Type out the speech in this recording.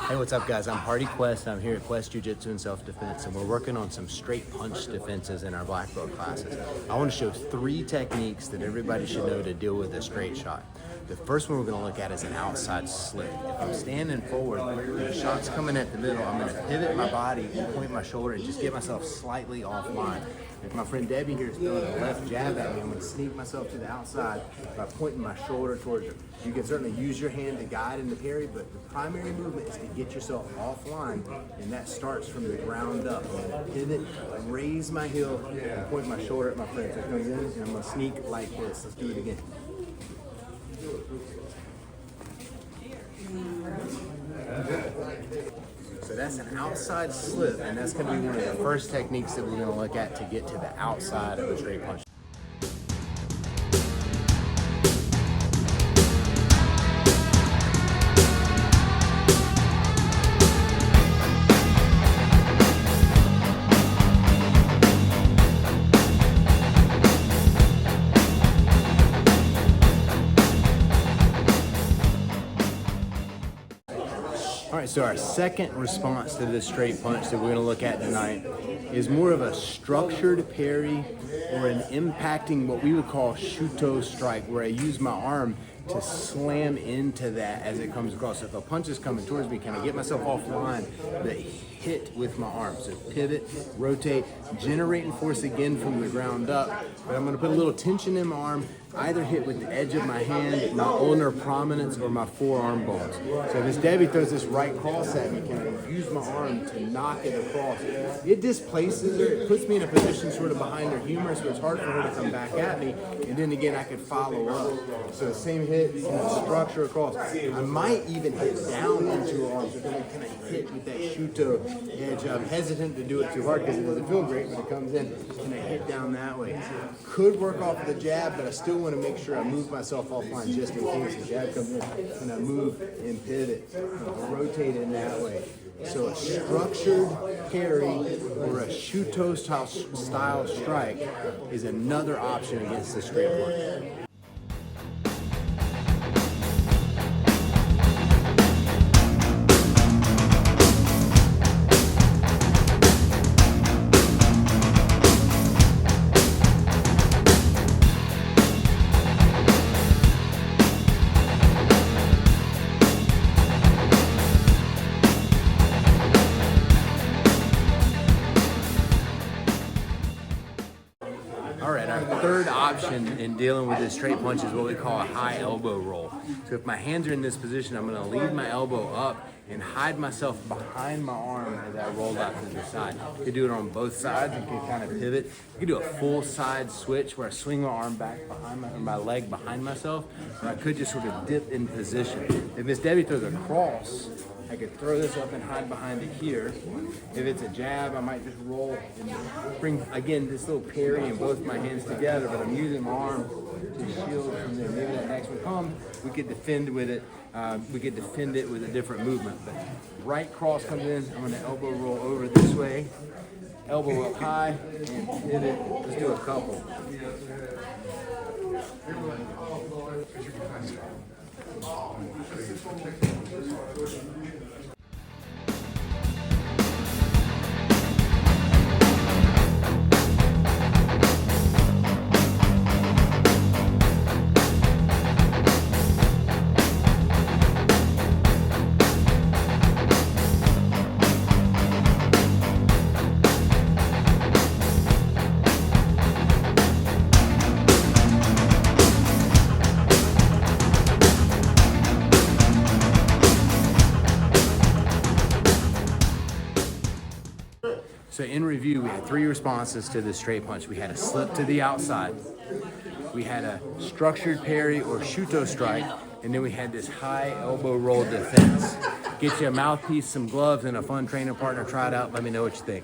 Hey, what's up, guys? I'm Hardy Quest. I'm here at Quest Jiu-Jitsu and Self-Defense, and we're working on some straight punch defenses in our black belt classes. I want to show 3 techniques that everybody should know to deal with a straight shot. The first one we're going to look at is an outside slip. If I'm standing forward, the shot's coming at the middle, I'm going to pivot my body and point my shoulder and just get myself slightly offline. If my friend Debbie here is throwing a left jab at me, I'm going to sneak myself to the outside by pointing my shoulder towards her. You can certainly use your hand to guide in the parry, but the primary movement is to get yourself offline, and that starts from the ground up. I'm going to pivot, raise my heel, and point my shoulder at my friend. So it comes in, and I'm going to sneak like this. Let's do it again. So that's an outside slip, and that's going to be one of the first techniques that we're going to look at to get to the outside of a straight punch. All right, so our second response to this straight punch that we're going to look at tonight is more of a structured parry or an impacting what we would call Yoku-to strike, where I use my arm to slam into that as it comes across. So if a punch is coming towards me, can I get myself offline but hit with my arm? So pivot, rotate, generating force again from the ground up, but I'm going to put a little tension in my arm, either hit with the edge of my hand, my ulnar prominence, or my forearm bones. So if Miss Debbie throws this right cross at me, can I use my arm to knock it across? It displaces her, it puts me in a position sort of behind her humerus, so it's hard for her to come back at me, and then again I could follow up. So same hit, structure across. I might even hit down into her arm, so then can I hit with that Yoku-to edge? I'm hesitant to do it too hard because it doesn't feel great when it comes in. Can I hit down that way? Could work off the jab, but I still want to make sure I move myself offline just in case the jab comes in. And I move and pivot, rotate in that way. So a structured parry or a Yoku-to style strike is another option against the straight punch. All right, our third option in dealing with this straight punch is what we call a high elbow roll. So if my hands are in this position, I'm going to lead my elbow up and hide myself behind my arm as I roll out to the side. You can do it on both sides. You can kind of pivot. You can do a full side switch where I swing my arm back behind my leg behind myself, or I could just sort of dip in position. If Miss Debbie throws a cross, I could throw this up and hide behind it here. If it's a jab, I might just roll and bring, again, this little parry in both my hands together, but I'm using my arm to shield from there. Maybe that next one comes, we could defend with it. We could defend it with a different movement. But right cross comes in, I'm gonna elbow roll over this way, elbow up high, and pivot. Let's do a couple. So in review, we had 3 responses to the straight punch. We had a slip to the outside, we had a structured parry or Yoku-to strike, and then we had this high elbow roll defense. Get you a mouthpiece, some gloves, and a fun training partner. Try it out. Let me know what you think.